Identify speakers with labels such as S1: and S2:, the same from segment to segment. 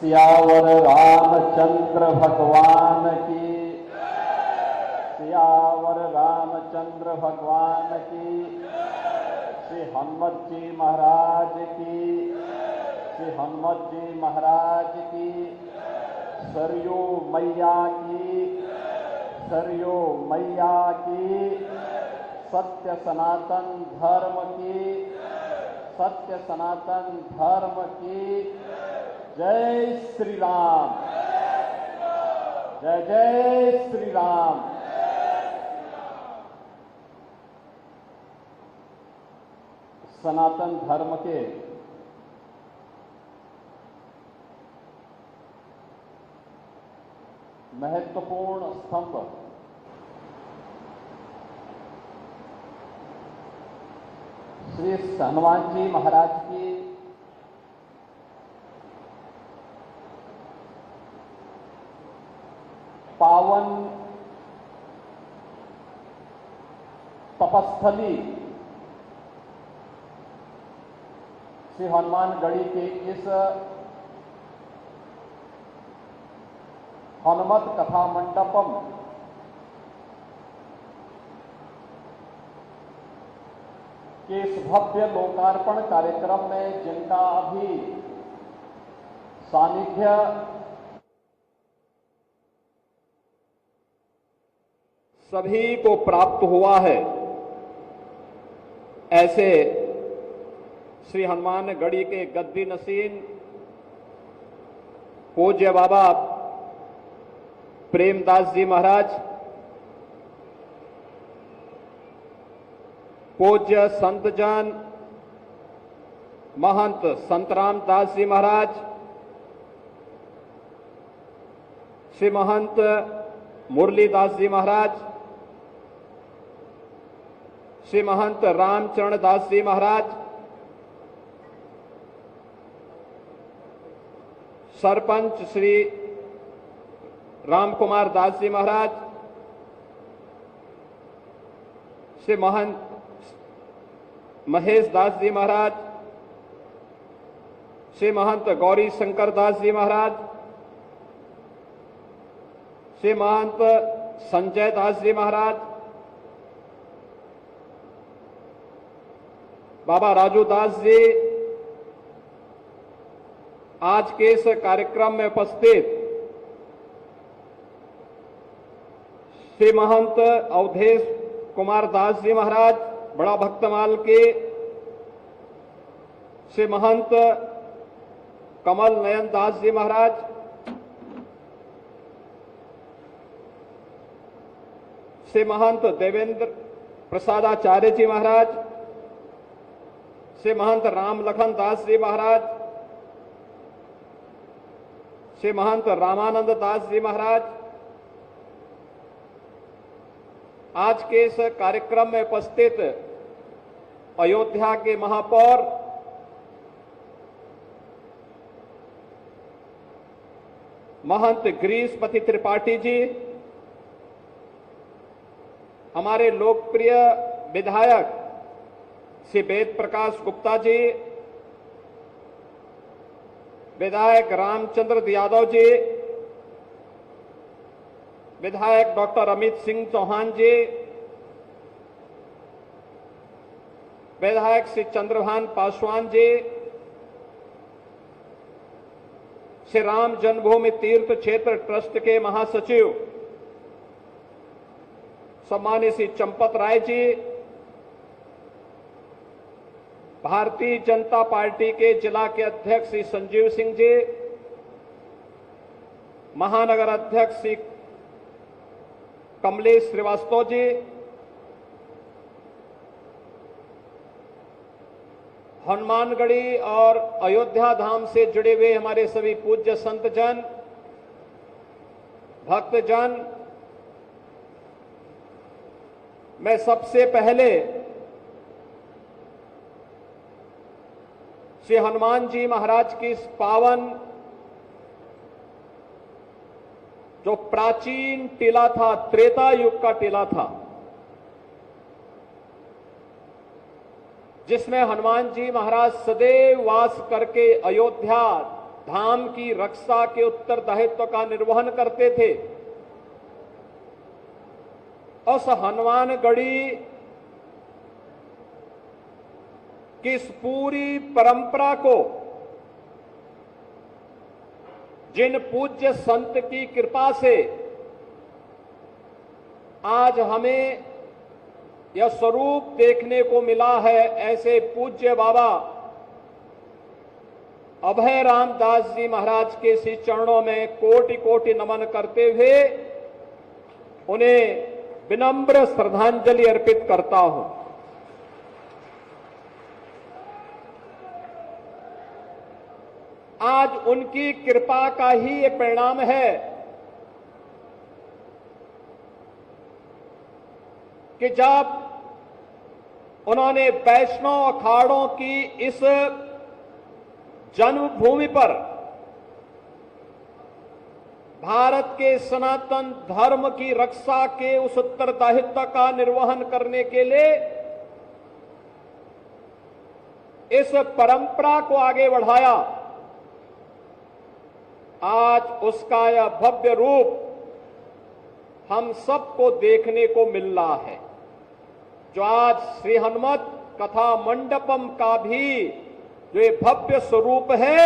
S1: सियावर रामचंद्र भगवान की, सियावर रामचंद्र भगवान की, श्री हनुमत जी महाराज की, श्री हनुमत जी महाराज की, सरयू मैया की, सरयू मैया की, सत्य सनातन धर्म की, सत्य सनातन धर्म की, जय श्री राम, जय जय श्री राम। सनातन धर्म के महत्वपूर्ण स्तंभ श्री हनुमान जी महाराज की पावन तपस्थली श्री हनुमानगढ़ी के इस हनुमत कथा मंडपम के इस भव्य लोकार्पण कार्यक्रम में जिनका अभी सानिध्य सभी को प्राप्त हुआ है, ऐसे श्री हनुमानगढ़ी के गद्दी नसीन पूज्य बाबा प्रेमदास जी महाराज, पूज्य संत जन महंत संतराम दास जी महाराज, श्री महंत मुरलीदास जी महाराज, श्री महंत रामचरण दास जी महाराज, सरपंच श्री रामकुमार दास जी महाराज, श्री महंत महेश दास जी महाराज, श्री महंत गौरी शंकर दास जी महाराज, श्री महंत संजय दास जी महाराज, बाबा राजू दास जी, आज के इस कार्यक्रम में उपस्थित श्री महंत अवधेश कुमार दास जी महाराज बड़ा भक्तमाल के, श्री महंत कमल नयन दास जी महाराज, श्री महंत देवेंद्र प्रसादाचार्य जी महाराज, श्री महंत राम लखन दास जी महाराज, श्री महंत रामानंद दास जी महाराज, आज के इस कार्यक्रम में उपस्थित अयोध्या के महापौर महंत गिरीशपति त्रिपाठी जी, हमारे लोकप्रिय विधायक श्री वेद प्रकाश गुप्ता जी, विधायक रामचंद्र यादव जी, विधायक डॉक्टर अमित सिंह चौहान जी, विधायक श्री चंद्रभान पासवान जी, श्री राम जन्मभूमि तीर्थ क्षेत्र ट्रस्ट के महासचिव सम्मानीय श्री चंपत राय जी, भारतीय जनता पार्टी के जिला के अध्यक्ष श्री संजीव सिंह जी, महानगर अध्यक्ष श्री कमलेश श्रीवास्तव जी, हनुमानगढ़ी और अयोध्या धाम से जुड़े हुए हमारे सभी पूज्य संत जन, भक्तजन, मैं सबसे पहले श्री हनुमान जी महाराज की इस पावन जो प्राचीन टीला था, त्रेता युग का टीला था, जिसमें हनुमान जी महाराज सदैव वास करके अयोध्या धाम की रक्षा के उत्तरदायित्व का निर्वहन करते थे। उस हनुमानगढ़ी की इस पूरी परंपरा को जिन पूज्य संत की कृपा से आज हमें यह स्वरूप देखने को मिला है, ऐसे पूज्य बाबा अभय रामदास जी महाराज के श्री चरणों में कोटि कोटि नमन करते हुए उन्हें विनम्र श्रद्धांजलि अर्पित करता हूं। आज उनकी कृपा का ही ये परिणाम है कि जब उन्होंने वैष्णव अखाड़ों की इस जन्मभूमि पर भारत के सनातन धर्म की रक्षा के उस उत्तरदायित्व का निर्वहन करने के लिए इस परंपरा को आगे बढ़ाया, आज उसका यह भव्य रूप हम सबको देखने को मिल रहा है। जो आज श्री हनुमत कथा मंडपम का भी जो ये भव्य स्वरूप है,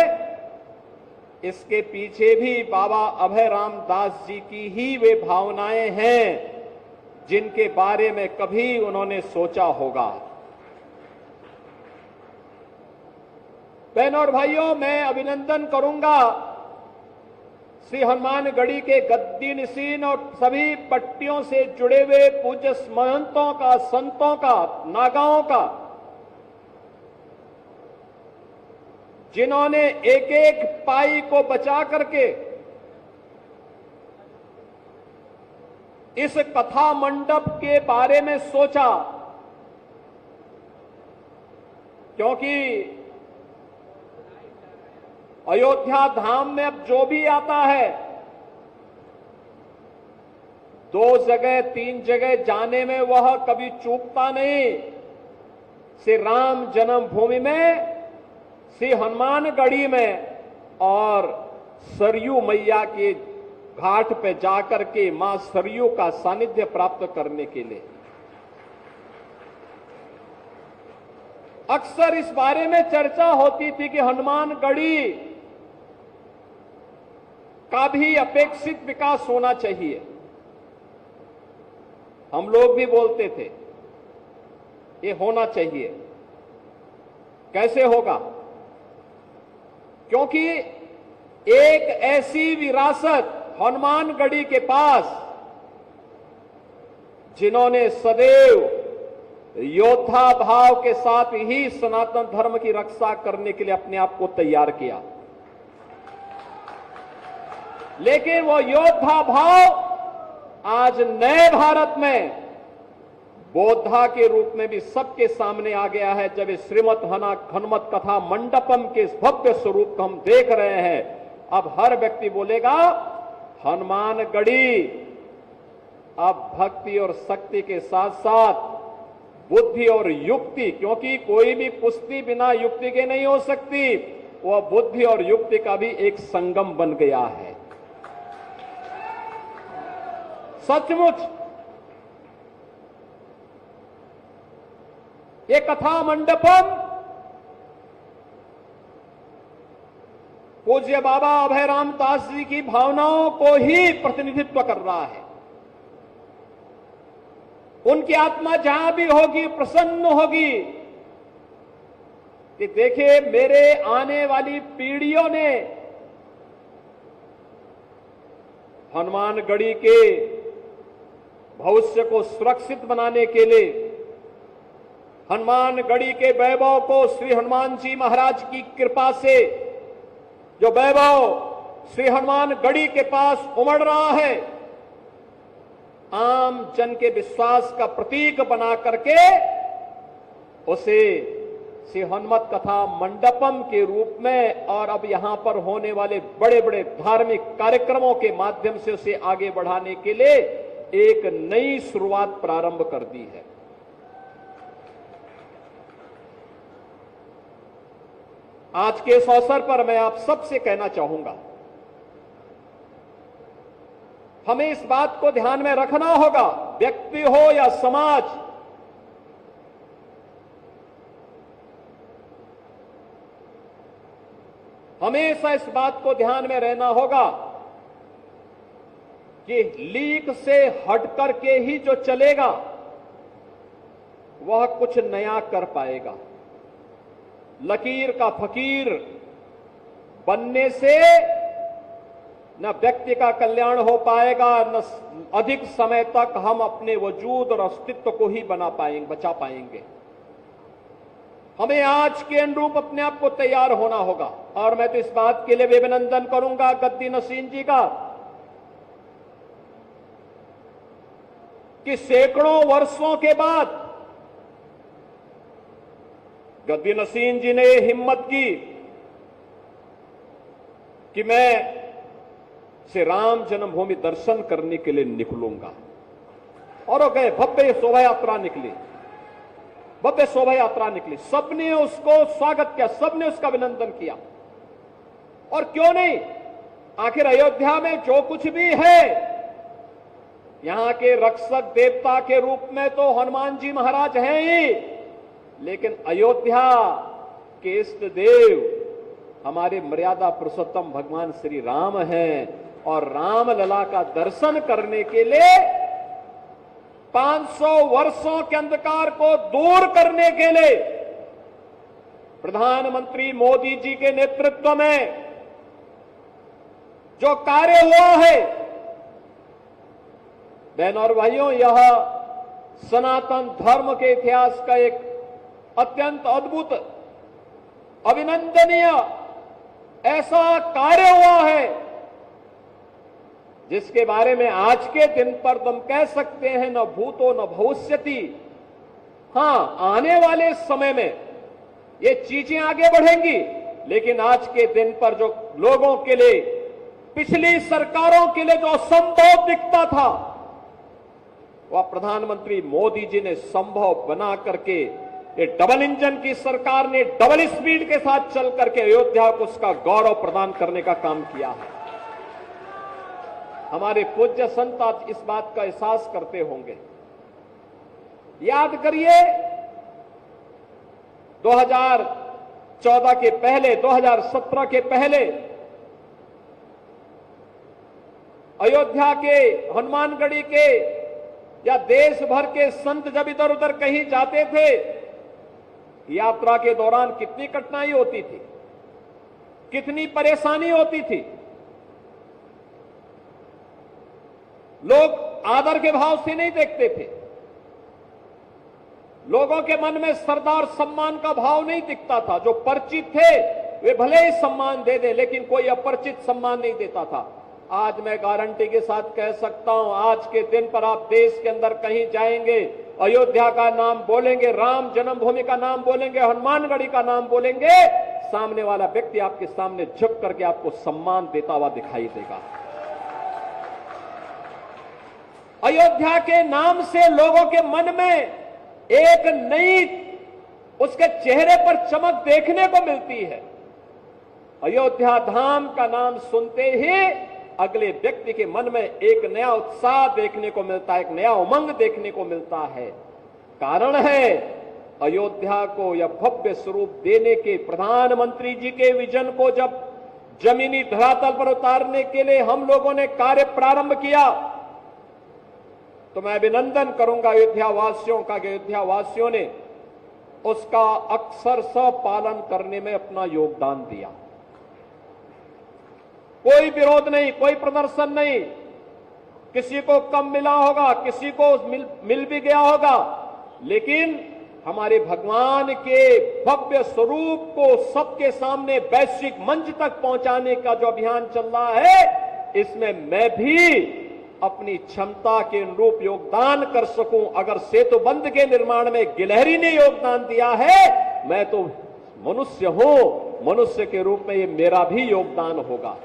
S1: इसके पीछे भी बाबा अभय रामदास जी की ही वे भावनाएं हैं जिनके बारे में कभी उन्होंने सोचा होगा। बहनों और भाइयों, मैं अभिनंदन करूंगा श्री हनुमानगढ़ी के गद्दी निशीन और सभी पट्टियों से जुड़े हुए पूज्य महंतों का, संतों का, नागाओं का, जिन्होंने एक एक पाई को बचा करके इस कथा मंडप के बारे में सोचा, क्योंकि अयोध्या धाम में अब जो भी आता है 2 जगह 3 जगह जाने में वह कभी चूकता नहीं। श्री राम जन्मभूमि में, श्री हनुमानगढ़ी में और सरयू मैया के घाट पे जाकर के मां सरयू का सानिध्य प्राप्त करने के लिए। अक्सर इस बारे में चर्चा होती थी कि हनुमानगढ़ी का भी अपेक्षित विकास होना चाहिए। हम लोग भी बोलते थे ये होना चाहिए। कैसे होगा? क्योंकि एक ऐसी विरासत हनुमानगढ़ी के पास जिन्होंने सदैव योद्धा भाव के साथ ही सनातन धर्म की रक्षा करने के लिए अपने आप को तैयार किया, लेकिन वो योद्धा भाव आज नए भारत में बोधा के रूप में भी सबके सामने आ गया है। जब इस श्रीमद हनुमत कथा मंडपम के इस भव्य स्वरूप को हम देख रहे हैं, अब हर व्यक्ति बोलेगा हनुमानगढ़ी अब भक्ति और शक्ति के साथ साथ बुद्धि और युक्ति, क्योंकि कोई भी कुश्ती बिना युक्ति के नहीं हो सकती, वह बुद्धि और युक्ति का भी एक संगम बन गया है। सचमुच ये कथा मंडपम पूज्य बाबा अभय रामदास जी की भावनाओं को ही प्रतिनिधित्व कर रहा है। उनकी आत्मा जहां भी होगी प्रसन्न होगी कि देखिए मेरे आने वाली पीढ़ियों ने हनुमानगढ़ी के भविष्य को सुरक्षित बनाने के लिए, हनुमानगढ़ी के वैभव को श्री हनुमान जी महाराज की कृपा से जो वैभव श्री हनुमानगढ़ी के पास उमड़ रहा है, आम जन के विश्वास का प्रतीक बना करके उसे श्री हनुमत कथा मंडपम के रूप में और अब यहां पर होने वाले बड़े बड़े धार्मिक कार्यक्रमों के माध्यम से उसे आगे बढ़ाने के लिए एक नई शुरुआत प्रारंभ कर दी है। आज के इस अवसर पर मैं आप सबसे कहना चाहूंगा, हमें इस बात को ध्यान में रखना होगा, व्यक्ति हो या समाज, हमेशा इस बात को ध्यान में रहना होगा कि लीक से हटकर के ही जो चलेगा वह कुछ नया कर पाएगा। लकीर का फकीर बनने से न व्यक्ति का कल्याण हो पाएगा, न अधिक समय तक हम अपने वजूद और अस्तित्व को ही बचा पाएंगे। हमें आज के अनुरूप अपने आप को तैयार होना होगा। और मैं तो इस बात के लिए भी अभिनंदन करूंगा गद्दी नसीन जी का कि सैकड़ों वर्षों के बाद गद्दी नसीन जी ने हिम्मत की कि मैं श्री राम जन्मभूमि दर्शन करने के लिए निकलूंगा। और वो गए, भव्य शोभा यात्रा निकली, भव्य शोभा यात्रा निकली। सबने उसको स्वागत किया, सबने उसका अभिनंदन किया। और क्यों नहीं, आखिर अयोध्या में जो कुछ भी है, यहां के रक्षक देवता के रूप में तो हनुमान जी महाराज हैं ही, लेकिन अयोध्या के इष्ट देव हमारे मर्यादा पुरुषोत्तम भगवान श्री राम हैं। और राम लला का दर्शन करने के लिए 500 वर्षों के अंधकार को दूर करने के लिए प्रधानमंत्री मोदी जी के नेतृत्व में जो कार्य हुआ है, बहनों और भाइयों, यह सनातन धर्म के इतिहास का एक अत्यंत अद्भुत, अभिनंदनीय ऐसा कार्य हुआ है जिसके बारे में आज के दिन पर तुम कह सकते हैं न भूतो न भविष्यति। हां, आने वाले समय में ये चीजें आगे बढ़ेंगी, लेकिन आज के दिन पर जो लोगों के लिए, पिछली सरकारों के लिए जो असंभव दिखता था, वह प्रधानमंत्री मोदी जी ने संभव बना करके, ये डबल इंजन की सरकार ने डबल स्पीड के साथ चल करके अयोध्या को उसका गौरव प्रदान करने का काम किया है। हमारे पूज्य संत आज इस बात का एहसास करते होंगे। याद करिए, 2014 के पहले, 2017 के पहले अयोध्या के, हनुमानगढ़ी के या देश भर के संत जब इधर उधर कहीं जाते थे, यात्रा के दौरान कितनी कठिनाई होती थी, कितनी परेशानी होती थी। लोग आदर के भाव से नहीं देखते थे, लोगों के मन में सरदार सम्मान का भाव नहीं दिखता था। जो परिचित थे वे भले ही सम्मान दे दें, लेकिन कोई अपरिचित सम्मान नहीं देता था। आज मैं गारंटी के साथ कह सकता हूं, आज के दिन पर आप देश के अंदर कहीं जाएंगे, अयोध्या का नाम बोलेंगे, राम जन्मभूमि का नाम बोलेंगे, हनुमानगढ़ी का नाम बोलेंगे, सामने वाला व्यक्ति आपके सामने झुक करके आपको सम्मान देता हुआ दिखाई देगा। अयोध्या के नाम से लोगों के मन में एक नई, उसके चेहरे पर चमक देखने को मिलती है। अयोध्या धाम का नाम सुनते ही अगले व्यक्ति के मन में एक नया उत्साह देखने को मिलता है, एक नया उमंग देखने को मिलता है। कारण है, अयोध्या को यह भव्य स्वरूप देने के प्रधानमंत्री जी के विजन को जब जमीनी धरातल पर उतारने के लिए हम लोगों ने कार्य प्रारंभ किया, तो मैं अभिनंदन करूंगा अयोध्या वासियों का कि अयोध्या वासियों ने उसका अक्षरशः पालन करने में अपना योगदान दिया। कोई विरोध नहीं, कोई प्रदर्शन नहीं, किसी को कम मिला होगा, किसी को मिल भी गया होगा, लेकिन हमारे भगवान के भव्य स्वरूप को सबके सामने वैश्विक मंच तक पहुंचाने का जो अभियान चल रहा है, इसमें मैं भी अपनी क्षमता के अनुरूप योगदान कर सकूं। अगर सेतु बंध के निर्माण में गिलहरी ने योगदान दिया है, मैं तो मनुष्य हूं, मनुष्य के रूप में ये मेरा भी योगदान होगा।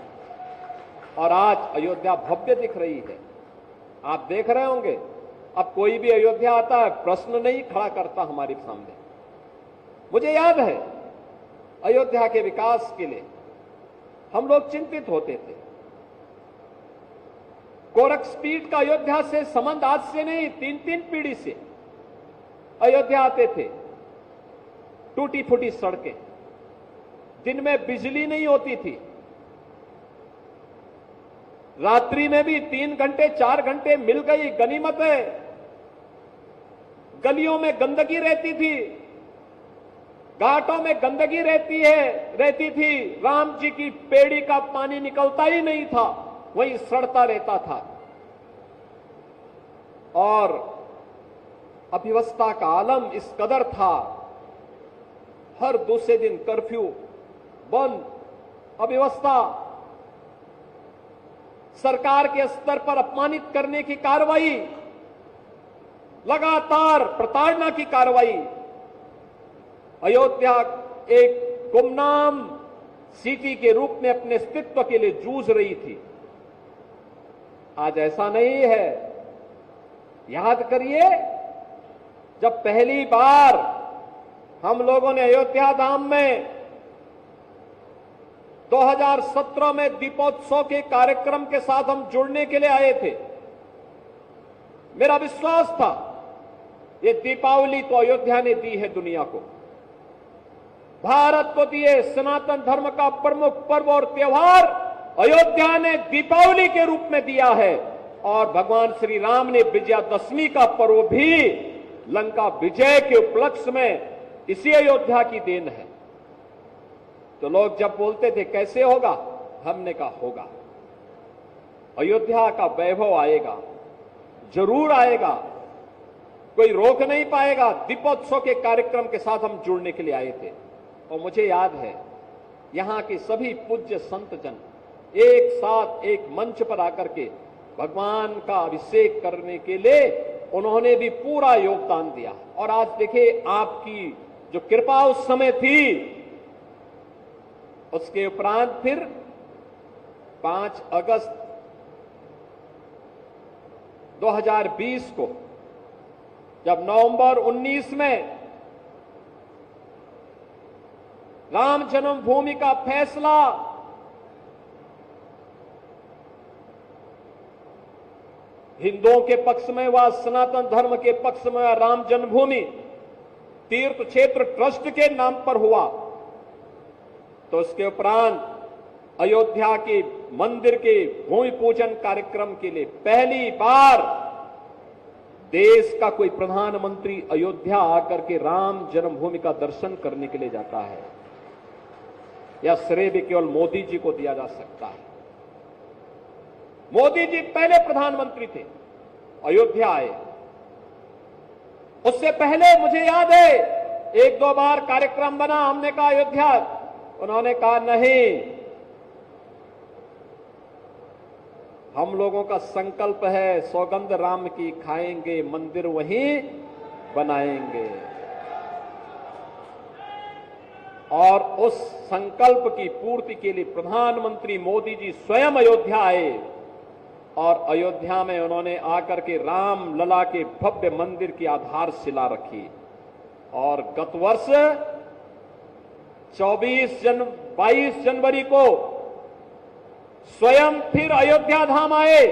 S1: और आज अयोध्या भव्य दिख रही है, आप देख रहे होंगे। अब कोई भी अयोध्या आता है, प्रश्न नहीं खड़ा करता हमारे सामने। मुझे याद है अयोध्या के विकास के लिए हम लोग चिंतित होते थे। गोरखपीठ का अयोध्या से संबंध आज से नहीं, 3-3 पीढ़ी से अयोध्या आते थे। टूटी फूटी सड़कें, दिन में बिजली नहीं होती थी, रात्रि में भी 3 घंटे 4 घंटे मिल गई गनीमत है। गलियों में गंदगी रहती थी, घाटों में गंदगी रहती थी। राम जी की पेड़ी का पानी निकलता ही नहीं था, वहीं सड़ता रहता था। और अव्यवस्था का आलम इस कदर था, हर दूसरे दिन कर्फ्यू, बंद, अव्यवस्था, सरकार के स्तर पर अपमानित करने की कार्रवाई, लगातार प्रताड़ना की कार्रवाई। अयोध्या एक गुमनाम सिटी के रूप में अपने अस्तित्व के लिए जूझ रही थी। आज ऐसा नहीं है। याद करिए, जब पहली बार हम लोगों ने अयोध्या धाम में 2017 में दीपोत्सव के कार्यक्रम के साथ हम जुड़ने के लिए आए थे, मेरा विश्वास था ये दीपावली तो अयोध्या ने दी है दुनिया को, भारत को दिए सनातन धर्म का प्रमुख पर्व और त्योहार अयोध्या ने दीपावली के रूप में दिया है। और भगवान श्री राम ने विजयादशमी का पर्व भी लंका विजय के उपलक्ष्य में इसी अयोध्या की देन है। तो लोग जब बोलते थे कैसे होगा, हमने कहा होगा, अयोध्या का वैभव आएगा, जरूर आएगा, कोई रोक नहीं पाएगा। दीपोत्सव के कार्यक्रम के साथ हम जुड़ने के लिए आए थे। और मुझे याद है, यहां के सभी पूज्य संत जन एक साथ एक मंच पर आकर के भगवान का अभिषेक करने के लिए उन्होंने भी पूरा योगदान दिया। और आज देखिए, आपकी जो कृपा उस समय थी, उसके उपरांत फिर 5 अगस्त 2020 को जब नवंबर 19 में राम जन्मभूमि का फैसला हिंदुओं के पक्ष में व सनातन धर्म के पक्ष में राम जन्मभूमि तीर्थ क्षेत्र ट्रस्ट के नाम पर हुआ, तो उसके उपरांत अयोध्या के मंदिर के भूमि पूजन कार्यक्रम के लिए पहली बार देश का कोई प्रधानमंत्री अयोध्या आकर के राम जन्मभूमि का दर्शन करने के लिए जाता है। यह श्रेय भी केवल मोदी जी को दिया जा सकता है। मोदी जी पहले प्रधानमंत्री थे, अयोध्या आए। उससे पहले मुझे याद है 1-2 बार कार्यक्रम बना, हमने कहा अयोध्या, उन्होंने कहा नहीं, हम लोगों का संकल्प है सौगंध राम की खाएंगे, मंदिर वहीं बनाएंगे। और उस संकल्प की पूर्ति के लिए प्रधानमंत्री मोदी जी स्वयं अयोध्या आए और अयोध्या में उन्होंने आकर के राम लला के भव्य मंदिर की आधारशिला रखी। और गत वर्ष 22 जनवरी को स्वयं फिर अयोध्या धाम आए,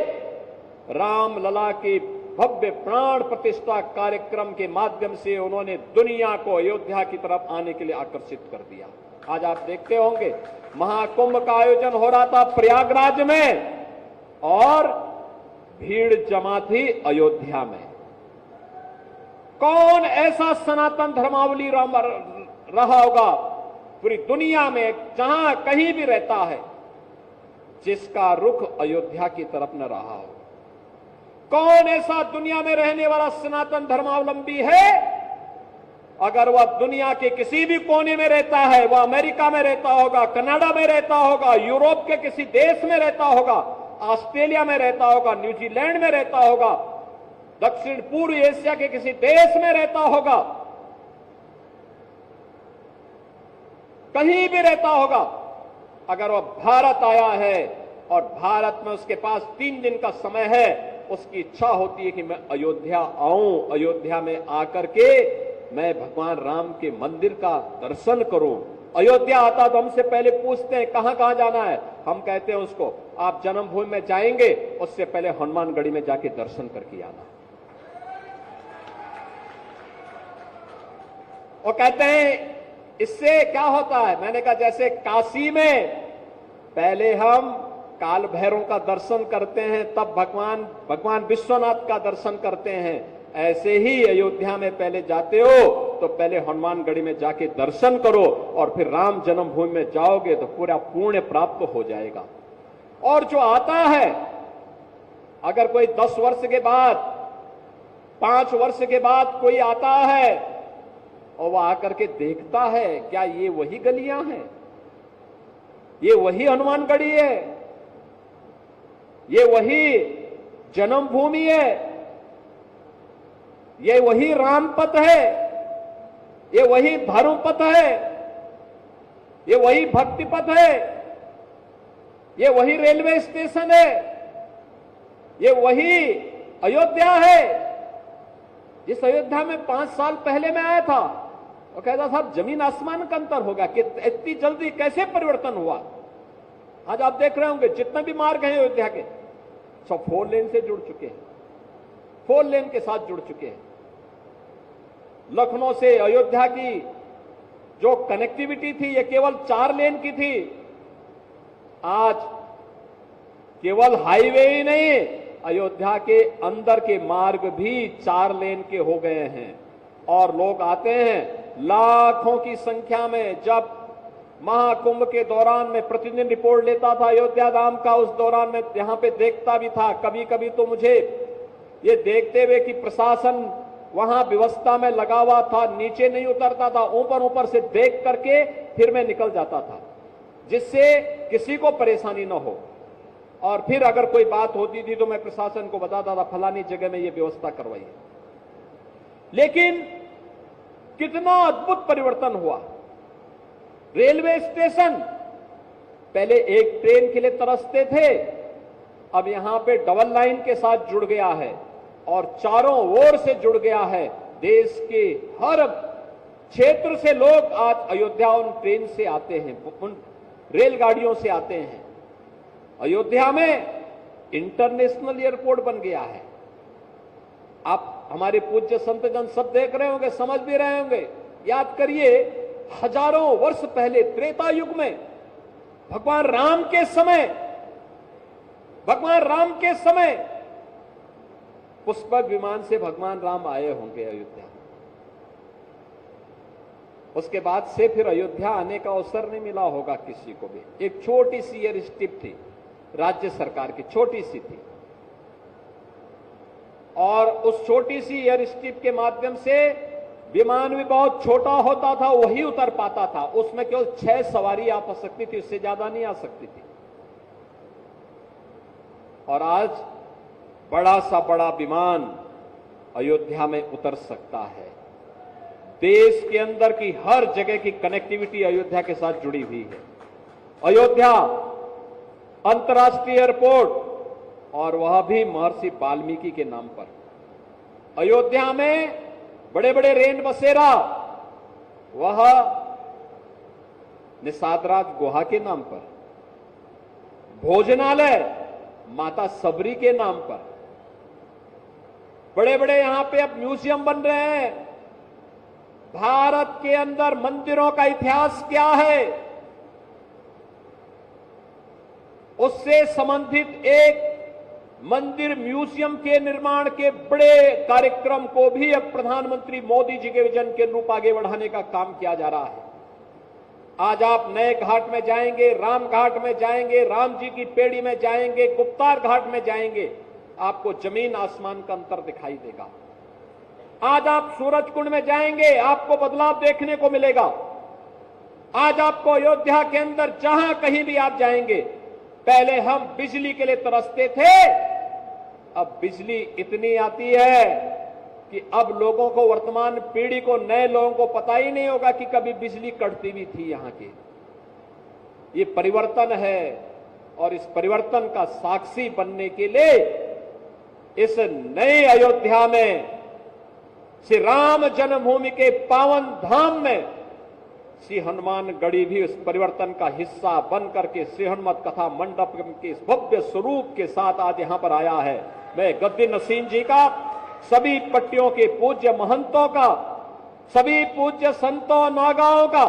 S1: राम लला के भव्य प्राण प्रतिष्ठा कार्यक्रम के माध्यम से उन्होंने दुनिया को अयोध्या की तरफ आने के लिए आकर्षित कर दिया। आज आप देखते होंगे महाकुंभ का आयोजन हो रहा था प्रयागराज में और भीड़ जमा थी अयोध्या में। कौन ऐसा सनातन धर्मावली रहा होगा पूरी दुनिया में, जहां कहीं भी रहता है, जिसका रुख अयोध्या की तरफ न रहा हो? कौन ऐसा दुनिया में रहने वाला सनातन धर्मावलंबी है, अगर वह दुनिया के किसी भी कोने में रहता है, वह अमेरिका में रहता होगा, कनाडा में रहता होगा, यूरोप के किसी देश में रहता होगा, ऑस्ट्रेलिया में रहता होगा, न्यूजीलैंड में रहता होगा, दक्षिण पूर्व एशिया के किसी देश में रहता होगा, कहीं भी रहता होगा, अगर वह भारत आया है और भारत में उसके पास 3 दिन का समय है, उसकी इच्छा होती है कि मैं अयोध्या आऊं, अयोध्या में आकर के मैं भगवान राम के मंदिर का दर्शन करूं, अयोध्या आता तो हमसे पहले पूछते हैं कहां कहां जाना है। हम कहते हैं उसको आप जन्मभूमि में जाएंगे, उससे पहले हनुमानगढ़ी में जाके दर्शन करके आना। वो कहते हैं इससे क्या होता है। मैंने कहा जैसे काशी में पहले हम काल भैरव का दर्शन करते हैं, तब भगवान विश्वनाथ का दर्शन करते हैं, ऐसे ही अयोध्या में पहले जाते हो तो पहले हनुमानगढ़ी में जाके दर्शन करो और फिर राम जन्मभूमि में जाओगे तो पूरा पुण्य प्राप्त हो जाएगा। और जो आता है, अगर कोई 10 वर्ष के बाद, 5 वर्ष के बाद कोई आता है और वह आकर के देखता है क्या ये वही गलियां हैं, ये वही हनुमानगढ़ी है, ये वही जन्मभूमि है, ये वही रामपथ है, ये वही धर्मपथ है, ये वही भक्ति पथ है, ये वही रेलवे स्टेशन है, ये वही अयोध्या है जिस अयोध्या में 5 साल पहले मैं आया था। वो कहता साहब जमीन आसमान का अंतर होगा कि इतनी जल्दी कैसे परिवर्तन हुआ। आज आप देख रहे होंगे जितने भी मार्ग हैं अयोध्या के सब 4 लेन से जुड़ चुके हैं, 4 लेन के साथ जुड़ चुके हैं। लखनऊ से अयोध्या की जो कनेक्टिविटी थी ये केवल 4 लेन की थी, आज केवल हाईवे ही नहीं, अयोध्या के अंदर के मार्ग भी 4 लेन के हो गए हैं। और लोग आते हैं लाखों की संख्या में। जब महाकुंभ के दौरान में प्रतिदिन रिपोर्ट लेता था अयोध्या धाम का, उस दौरान में यहां पे देखता भी था। कभी कभी तो मुझे ये देखते हुए कि प्रशासन वहां व्यवस्था में लगा हुआ था, नीचे नहीं उतरता था, ऊपर से देख करके फिर मैं निकल जाता था, जिससे किसी को परेशानी न हो। और फिर अगर कोई बात होती थी तो मैं प्रशासन को बताता था फलानी जगह में ये व्यवस्था करवाई। लेकिन कितना अद्भुत परिवर्तन हुआ। रेलवे स्टेशन पहले एक ट्रेन के लिए तरसते थे, अब यहां पे डबल लाइन के साथ जुड़ गया है और चारों ओर से जुड़ गया है। देश के हर क्षेत्र से लोग आज अयोध्या उन ट्रेन से आते हैं, उन रेलगाड़ियों से आते हैं। अयोध्या में इंटरनेशनल एयरपोर्ट बन गया है। आप हमारे पूज्य संतजन सब देख रहे होंगे, समझ भी रहे होंगे। याद करिए हजारों वर्ष पहले त्रेता युग में भगवान राम के समय पुष्पक विमान से भगवान राम आए होंगे अयोध्या। उसके बाद से फिर अयोध्या आने का अवसर नहीं मिला होगा किसी को भी। एक छोटी सी एयर स्ट्रिप थी, राज्य सरकार की छोटी सी थी, और उस छोटी सी एयर स्ट्रिप के माध्यम से विमान भी बहुत छोटा होता था, वही उतर पाता था। उसमें केवल 6 सवारी आ सकती थी, उससे ज्यादा नहीं आ सकती थी। और आज बड़ा सा बड़ा विमान अयोध्या में उतर सकता है। देश के अंदर की हर जगह की कनेक्टिविटी अयोध्या के साथ जुड़ी हुई है। अयोध्या अंतर्राष्ट्रीय एयरपोर्ट, और वह भी महर्षि वाल्मीकि के नाम पर। अयोध्या में बड़े बड़े रेन बसेरा, वह निषादराज गुहा के नाम पर। भोजनालय माता सबरी के नाम पर। बड़े बड़े यहां पे अब म्यूजियम बन रहे हैं। भारत के अंदर मंदिरों का इतिहास क्या है, उससे संबंधित एक मंदिर म्यूजियम के निर्माण के बड़े कार्यक्रम को भी अब प्रधानमंत्री मोदी जी के विजन के अनुरूप आगे बढ़ाने का काम किया जा रहा है। आज आप नए घाट में जाएंगे, राम घाट में जाएंगे, राम जी की पेड़ी में जाएंगे, गुप्तार घाट में जाएंगे, आपको जमीन आसमान का अंतर दिखाई देगा। आज आप सूरज कुंड में जाएंगे, आपको बदलाव देखने को मिलेगा। आज आपको अयोध्या के अंदर जहां कहीं भी आप जाएंगे, पहले हम बिजली के लिए तरसते थे, अब बिजली इतनी आती है कि अब लोगों को, वर्तमान पीढ़ी को, नए लोगों को पता ही नहीं होगा कि कभी बिजली कटती भी थी यहां की। ये परिवर्तन है, और इस परिवर्तन का साक्षी बनने के लिए इस नए अयोध्या में, श्री राम जन्मभूमि के पावन धाम में श्री हनुमान गढ़ी भी उस परिवर्तन का हिस्सा बन करके श्री हनुमत कथा मंडप के इस भव्य स्वरूप के साथ आज यहां पर आया है। मैं गद्दी नसीम जी का, सभी पट्टियों के पूज्य महंतों का, सभी पूज्य संतों नागाओं का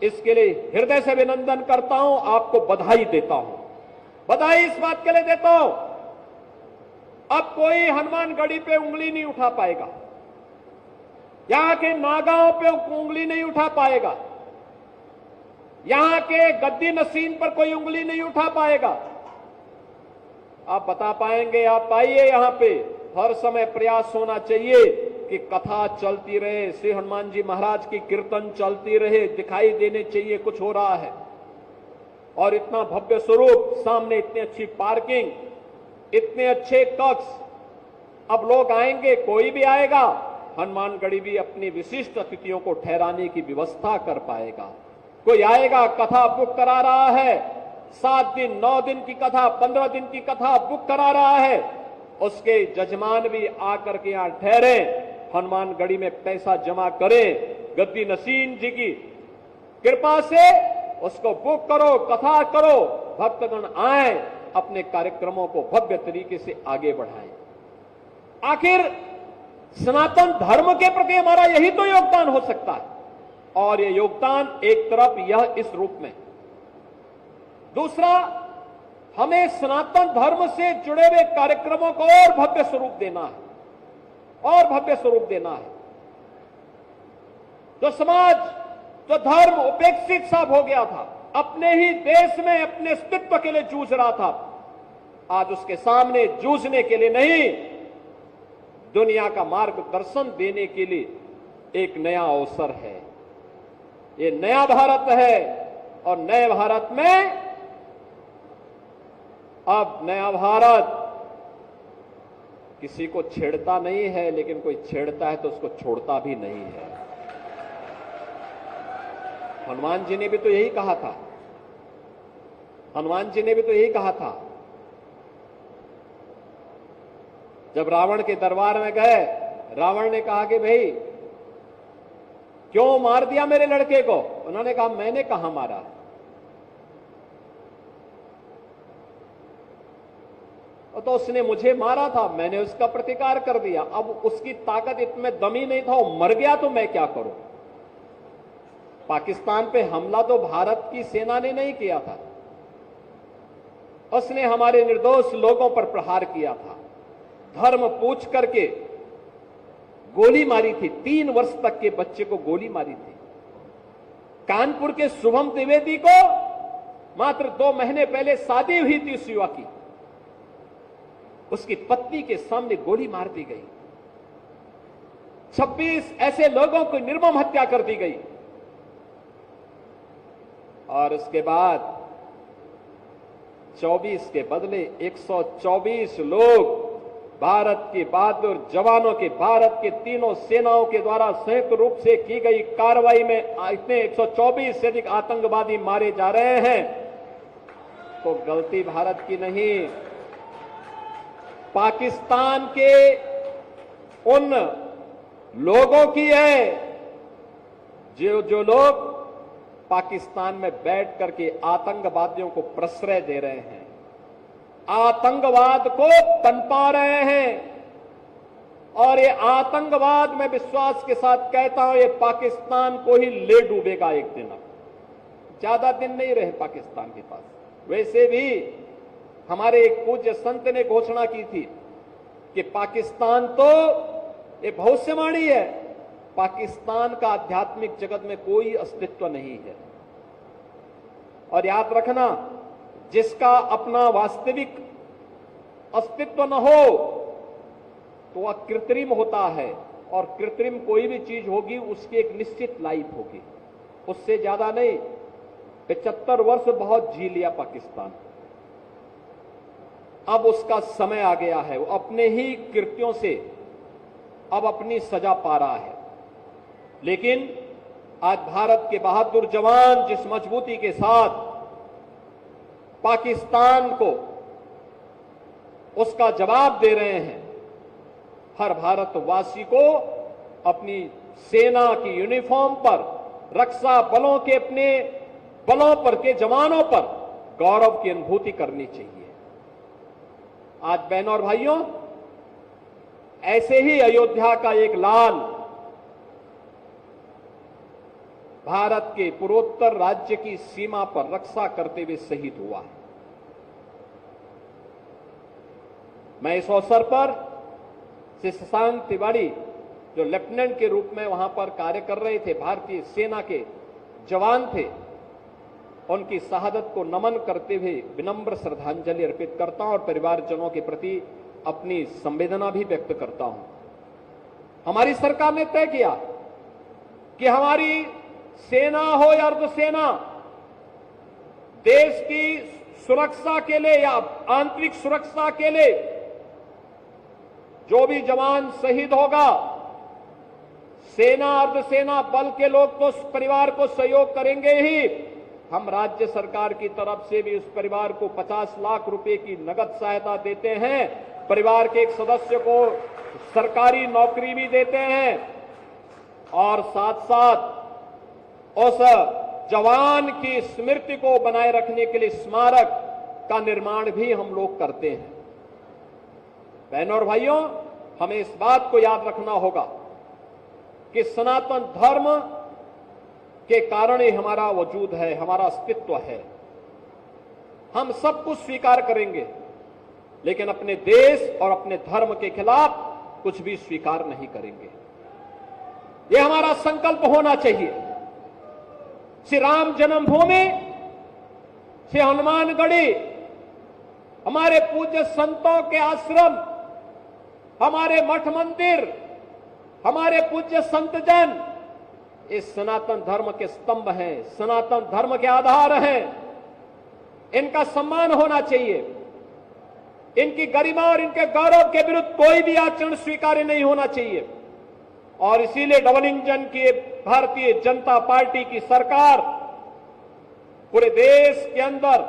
S1: इसके लिए हृदय से अभिनंदन करता हूं, आपको बधाई देता हूं। बधाई इस बात के लिए देता हूं, अब कोई हनुमान गढ़ी पे उंगली नहीं उठा पाएगा, यहां के नागाओं पे उंगली नहीं उठा पाएगा, यहां के गद्दी नसीन पर कोई उंगली नहीं उठा पाएगा। आप बता पाएंगे, आप आइए यहां पे। हर समय प्रयास होना चाहिए कि कथा चलती रहे, श्री हनुमान जी महाराज की कीर्तन चलती रहे, दिखाई देने चाहिए कुछ हो रहा है। और इतना भव्य स्वरूप, सामने इतनी अच्छी पार्किंग, इतने अच्छे कक्ष, अब लोग आएंगे, कोई भी आएगा, हनुमानगढ़ी भी अपनी विशिष्ट अतिथियों को ठहराने की व्यवस्था कर पाएगा। कोई आएगा, कथा बुक करा रहा है, 7 दिन 9 दिन की कथा, 15 दिन की कथा बुक करा रहा है, उसके जजमान भी आकर के यहां ठहरे, हनुमानगढ़ी में पैसा जमा करें, गद्दी नसीम जी की कृपा से उसको बुक करो, कथा करो, भक्तगण आए, अपने कार्यक्रमों को भव्य तरीके से आगे बढ़ाएं। आखिर सनातन धर्म के प्रति हमारा यही तो योगदान हो सकता है, और यह योगदान एक तरफ यह इस रूप में, दूसरा हमें सनातन धर्म से जुड़े हुए कार्यक्रमों को और भव्य स्वरूप देना है, और भव्य स्वरूप देना है। जो समाज, जो धर्म उपेक्षित सा हो गया था, अपने ही देश में अपने अस्तित्व के लिए जूझ रहा था, आज उसके सामने जूझने के लिए नहीं, दुनिया का मार्गदर्शन देने के लिए एक नया अवसर है। ये नया भारत है, और नए भारत में अब नया भारत किसी को छेड़ता नहीं है, लेकिन कोई छेड़ता है तो उसको छोड़ता भी नहीं है। हनुमान जी ने भी तो यही कहा था, हनुमान जी ने भी तो यही कहा था। जब रावण के दरबार में गए, रावण ने कहा कि भाई क्यों मार दिया मेरे लड़के को? उन्होंने कहा मैंने कहां मारा, तो उसने मुझे मारा था, मैंने उसका प्रतिकार कर दिया। अब उसकी ताकत इतने दमी नहीं था, वो मर गया तो मैं क्या करूं? पाकिस्तान पे हमला तो भारत की सेना ने नहीं किया था, उसने हमारे निर्दोष लोगों पर प्रहार किया था, धर्म पूछ करके गोली मारी थी, 3 वर्ष तक के बच्चे को गोली मारी थी। कानपुर के शुभम द्विवेदी को मात्र 2 महीने पहले शादी हुई थी उस युवा की, उसकी पत्नी के सामने गोली मार दी गई। 26 ऐसे लोगों को निर्मम हत्या कर दी गई, और उसके बाद 24 के बदले 124 लोग भारत के बहादुर जवानों के, भारत के तीनों सेनाओं के द्वारा संयुक्त रूप से की गई कार्रवाई में इतने 124 से अधिक आतंकवादी मारे जा रहे हैं। तो गलती भारत की नहीं, पाकिस्तान के उन लोगों की है जो लोग पाकिस्तान में बैठ करके आतंकवादियों को प्रश्रय दे रहे हैं, आतंकवाद को पनपा रहे हैं। और ये आतंकवाद, मैं विश्वास के साथ कहता हूं, ये पाकिस्तान को ही ले डूबेगा एक दिन। ज्यादा दिन नहीं रहे पाकिस्तान के पास। वैसे भी हमारे एक पूज्य संत ने घोषणा की थी कि पाकिस्तान तो ये भविष्यवाणी है, पाकिस्तान का आध्यात्मिक जगत में कोई अस्तित्व नहीं है। और याद रखना, जिसका अपना वास्तविक अस्तित्व न हो तो वह कृत्रिम होता है, और कृत्रिम कोई भी चीज होगी उसकी एक निश्चित लाइफ होगी, उससे ज्यादा नहीं। 75 वर्ष बहुत जी लिया पाकिस्तान, अब उसका समय आ गया है, वो अपने ही कृत्यों से अब अपनी सजा पा रहा है। लेकिन आज भारत के बहादुर जवान जिस मजबूती के साथ पाकिस्तान को उसका जवाब दे रहे हैं, हर भारतवासी को अपनी सेना की यूनिफॉर्म पर रक्षा बलों के अपने बलों पर के जवानों पर गौरव की अनुभूति करनी चाहिए। आज बहनों और भाइयों, ऐसे ही अयोध्या का एक लाल भारत के पूर्वोत्तर राज्य की सीमा पर रक्षा करते हुए शहीद हुआ है। मैं इस अवसर पर श्री शशांक तिवारी, जो लेफ्टिनेंट के रूप में वहां पर कार्य कर रहे थे, भारतीय सेना के जवान थे, उनकी शहादत को नमन करते हुए विनम्र श्रद्धांजलि अर्पित करता हूं और परिवारजनों के प्रति अपनी संवेदना भी व्यक्त करता हूं। हमारी सरकार ने तय किया कि हमारी सेना हो या अर्धसेना, देश की सुरक्षा के लिए या आंतरिक सुरक्षा के लिए जो भी जवान शहीद होगा, सेना अर्धसेना बल के लोग तो उस परिवार को सहयोग करेंगे ही, हम राज्य सरकार की तरफ से भी उस परिवार को 50 लाख रुपए की नगद सहायता देते हैं। परिवार के एक सदस्य को सरकारी नौकरी भी देते हैं और साथ साथ उस जवान की स्मृति को बनाए रखने के लिए स्मारक का निर्माण भी हम लोग करते हैं। बहनों और भाइयों, हमें इस बात को याद रखना होगा कि सनातन धर्म के कारण ही हमारा वजूद है, हमारा अस्तित्व है। हम सब कुछ स्वीकार करेंगे, लेकिन अपने देश और अपने धर्म के खिलाफ कुछ भी स्वीकार नहीं करेंगे। यह हमारा संकल्प होना चाहिए। श्री राम जन्मभूमि, श्री हनुमानगढ़ी, हमारे पूज्य संतों के आश्रम, हमारे मठ मंदिर, हमारे पूज्य संतजन, इस सनातन धर्म के स्तंभ हैं, सनातन धर्म के आधार हैं। इनका सम्मान होना चाहिए। इनकी गरिमा और इनके गौरव के विरुद्ध कोई भी आचरण स्वीकार्य नहीं होना चाहिए। और इसीलिए डबल इंजन की भारतीय जनता पार्टी की सरकार पूरे देश के अंदर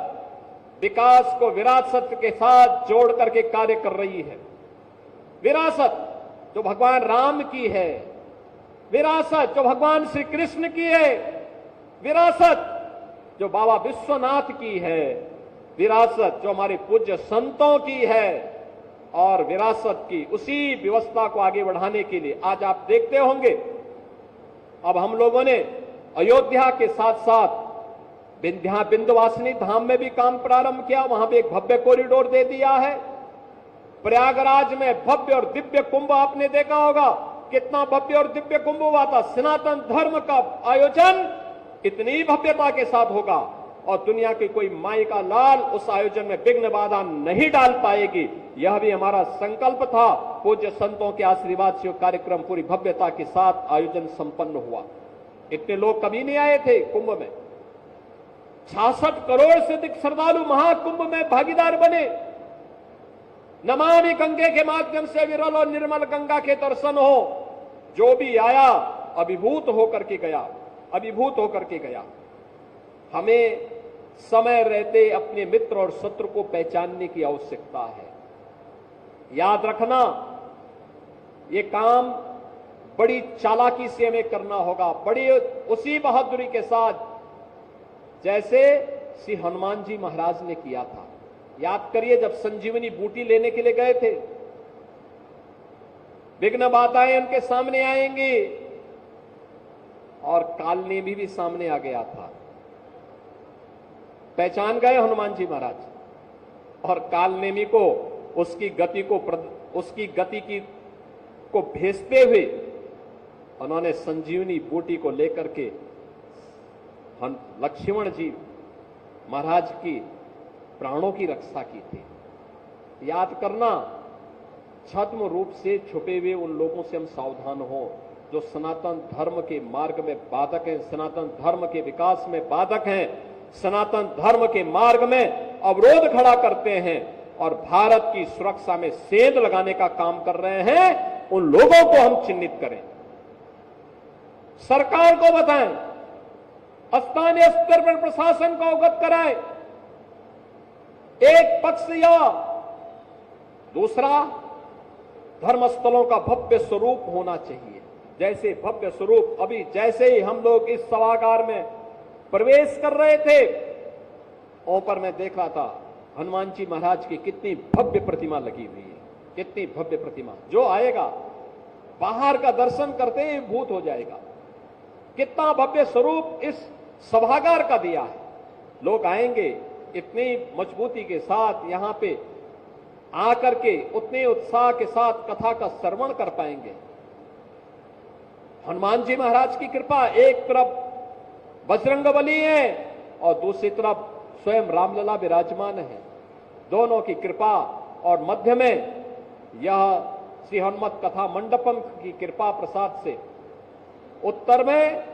S1: विकास को विरासत के साथ जोड़ करके कार्य कर रही है। विरासत जो भगवान राम की है, विरासत जो भगवान श्री कृष्ण की है, विरासत जो बाबा विश्वनाथ की है, विरासत जो हमारे पूज्य संतों की है, और विरासत की उसी व्यवस्था को आगे बढ़ाने के लिए आज आप देखते होंगे, अब हम लोगों ने अयोध्या के साथ साथ विंध्यवासिनी धाम में भी काम प्रारंभ किया। वहां भी एक भव्य कॉरिडोर दे दिया है। प्रयागराज में भव्य और दिव्य कुंभ आपने देखा होगा, कितना भव्य और दिव्य कुंभ हुआ था। सनातन धर्म का आयोजन इतनी भव्यता के साथ होगा और दुनिया की कोई माई का लाल उस आयोजन में विघ्न बाधा नहीं डाल पाएगी। यह भी हमारा संकल्प था। पूज्य संतों के आशीर्वाद से कार्यक्रम पूरी भव्यता के साथ आयोजन संपन्न हुआ। इतने लोग कभी नहीं आए थे कुंभ में। 66 करोड़ से अधिक श्रद्धालु महाकुंभ में भागीदार बने। नमामि गंगे के माध्यम से विरल और निर्मल गंगा के दर्शन हो। जो भी आया अभिभूत होकर के गया, अभिभूत होकर के गया। हमें समय रहते अपने मित्र और शत्रु को पहचानने की आवश्यकता है। याद रखना, ये काम बड़ी चालाकी से हमें करना होगा, बड़ी उसी बहादुरी के साथ जैसे श्री हनुमान जी महाराज ने किया था। याद करिए, जब संजीवनी बूटी लेने के लिए गए थे, विघ्न बाधाएं उनके सामने आएंगी और कालनेमी भी सामने आ गया था। पहचान गए हनुमान जी महाराज और कालनेमी को उसकी गति को भेजते हुए उन्होंने संजीवनी बूटी को लेकर के लक्ष्मण जी महाराज की प्राणों की रक्षा की थी। याद करना, छद्म रूप से छुपे हुए उन लोगों से हम सावधान हो जो सनातन धर्म के मार्ग में बाधक हैं, सनातन धर्म के विकास में बाधक हैं, सनातन धर्म के मार्ग में अवरोध खड़ा करते हैं और भारत की सुरक्षा में सेंध लगाने का काम कर रहे हैं। उन लोगों को हम चिन्हित करें, सरकार को बताएं, स्थानीय स्तर पर प्रशासन को अवगत कराएं। एक पक्ष या दूसरा धर्मस्थलों का भव्य स्वरूप होना चाहिए। जैसे भव्य स्वरूप अभी जैसे ही हम लोग इस सभागार में प्रवेश कर रहे थे, ऊपर मैं देख रहा था हनुमान जी महाराज की कितनी भव्य प्रतिमा लगी हुई है, कितनी भव्य प्रतिमा। जो आएगा बाहर का दर्शन करते ही भूत हो जाएगा। कितना भव्य स्वरूप इस सभागार का दिया है। लोग आएंगे इतनी मजबूती के साथ यहां पे आकर के उतने उत्साह के साथ कथा का श्रवण कर पाएंगे। हनुमान जी महाराज की कृपा, एक तरफ बजरंगबली है और दूसरी तरफ स्वयं रामलला विराजमान है। दोनों की कृपा और मध्य में यह श्री हनुमत कथा मंडपम की कृपा प्रसाद से उत्तर में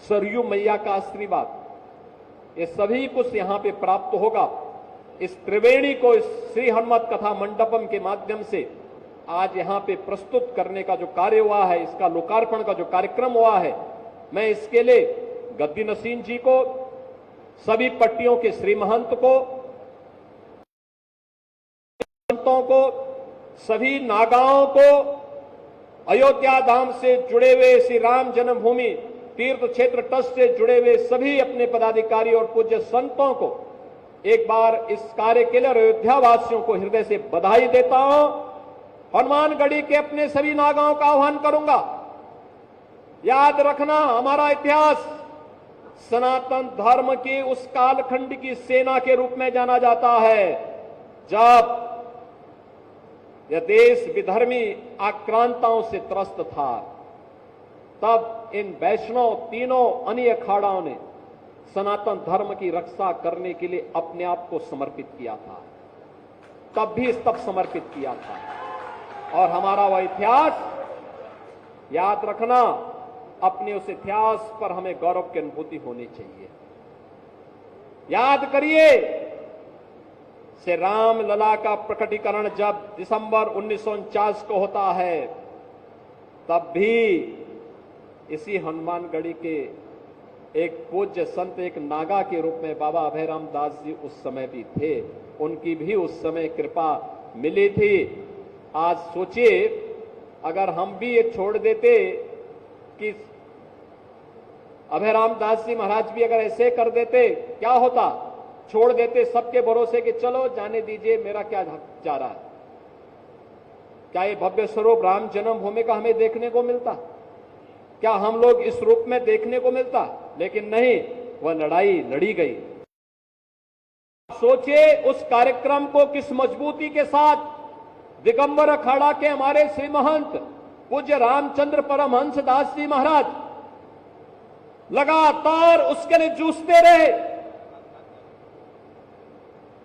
S1: सरयू मैया का आशीर्वाद, ये सभी कुछ यहां पे प्राप्त होगा। इस त्रिवेणी को इस श्री हनुमत कथा मंडपम के माध्यम से आज यहां पे प्रस्तुत करने का जो कार्य हुआ है, इसका लोकार्पण का जो कार्यक्रम हुआ है, मैं इसके लिए गद्दी नसीन जी को, सभी पट्टियों के श्री महंत को, संतों को, सभी नागाओं को, अयोध्या धाम से जुड़े हुए श्री राम जन्मभूमि तीर्थ क्षेत्र ट्रस्ट से जुड़े हुए सभी अपने पदाधिकारी और पूज्य संतों को एक बार इस कार्य के लिए अयोध्या वासियों को हृदय से बधाई देता हूं। हनुमानगढ़ी के अपने सभी नागाओं का आह्वान करूंगा। याद रखना, हमारा इतिहास सनातन धर्म की उस कालखंड की सेना के रूप में जाना जाता है जब यह देश विधर्मी आक्रांताओं से त्रस्त था। तब इन वैष्णव तीनों अन्य अखाड़ाओं ने सनातन धर्म की रक्षा करने के लिए अपने आप को समर्पित किया था, तब भी तब समर्पित किया था। और हमारा वह इतिहास याद रखना, अपने उस इतिहास पर हमें गौरव की अनुभूति होनी चाहिए। याद करिए, श्री राम लला का प्रकटीकरण जब दिसंबर 1949 को होता है, तब भी इसी हनुमानगढ़ी के एक पूज्य संत, एक नागा के रूप में बाबा अभयराम दास जी उस समय भी थे। उनकी भी उस समय कृपा मिली थी। आज सोचिए, अगर हम भी ये छोड़ देते कि अभयराम दास जी महाराज भी अगर ऐसे कर देते, क्या होता? छोड़ देते सबके भरोसे कि चलो जाने दीजिए, मेरा क्या जा रहा है। क्या ये भव्य स्वरूप राम जन्मभूमि का हमें देखने को मिलता? क्या हम लोग इस रूप में देखने को मिलता? लेकिन नहीं, वह लड़ाई लड़ी गई। सोचिए उस कार्यक्रम को किस मजबूती के साथ दिगंबर अखाड़ा के हमारे श्री महंत पूज्य रामचंद्र परमहंस दास जी महाराज लगातार उसके लिए जूझते रहे।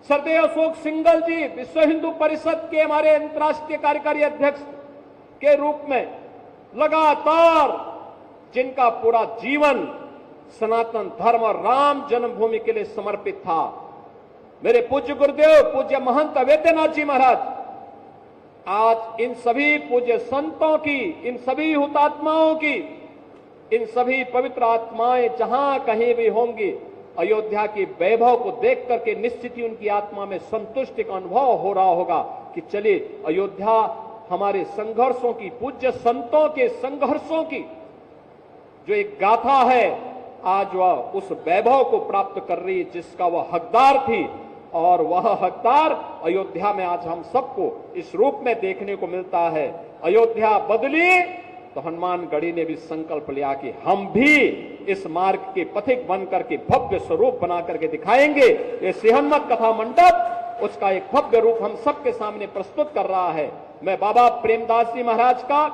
S1: सरदेव अशोक सिंघल जी विश्व हिंदू परिषद के हमारे अंतर्राष्ट्रीय कार्यकारी अध्यक्ष के रूप में लगातार, जिनका पूरा जीवन सनातन धर्म और राम जन्मभूमि के लिए समर्पित था, मेरे पूज्य गुरुदेव पूज्य महंत अवैद्यनाथ जी महाराज, आज इन सभी पूज्य संतों की, इन सभी हुतात्माओं की, इन सभी पवित्र आत्माएं जहां कहीं भी होंगी, अयोध्या की वैभव को देख करके निश्चित ही उनकी आत्मा में संतुष्टि का अनुभव हो रहा होगा कि चलिए अयोध्या हमारे संघर्षों की, पूज्य संतों के संघर्षों की जो एक गाथा है, आज वह उस वैभव को प्राप्त कर रही है जिसका वह हकदार थी। और वह हकदार अयोध्या में आज हम सबको इस रूप में देखने को मिलता है। अयोध्या बदली तो हनुमानगढ़ी ने भी संकल्प लिया कि हम भी इस मार्ग के पथिक बन करके भव्य स्वरूप बना करके दिखाएंगे। ये श्री हनुमत कथा मंडप उसका एक भव्य रूप हम सबके सामने प्रस्तुत कर रहा है। मैं बाबा प्रेमदास जी महाराज का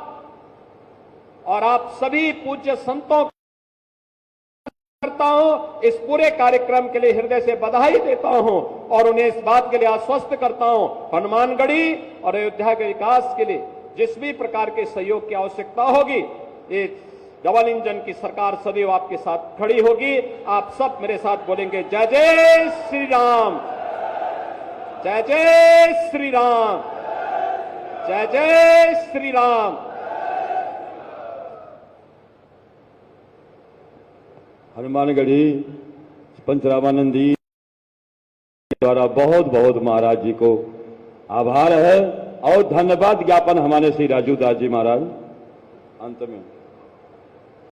S1: और आप सभी पूज्य संतों करता हूं, इस पूरे कार्यक्रम के लिए हृदय से बधाई देता हूं और उन्हें इस बात के लिए आश्वस्त करता हूं, हनुमानगढ़ी और अयोध्या के विकास के लिए जिस भी प्रकार के सहयोग की आवश्यकता होगी, ये डबल इंजन की सरकार सदैव आपके साथ खड़ी होगी। आप सब मेरे साथ बोलेंगे, जय जय श्री राम, जय जय श्री राम, जय जय श्री राम।
S2: हनुमानगढ़ी पंचरामानंदी द्वारा बहुत बहुत महाराज जी को आभार है और धन्यवाद ज्ञापन हमारे श्री राजू दास जी महाराज। अंत में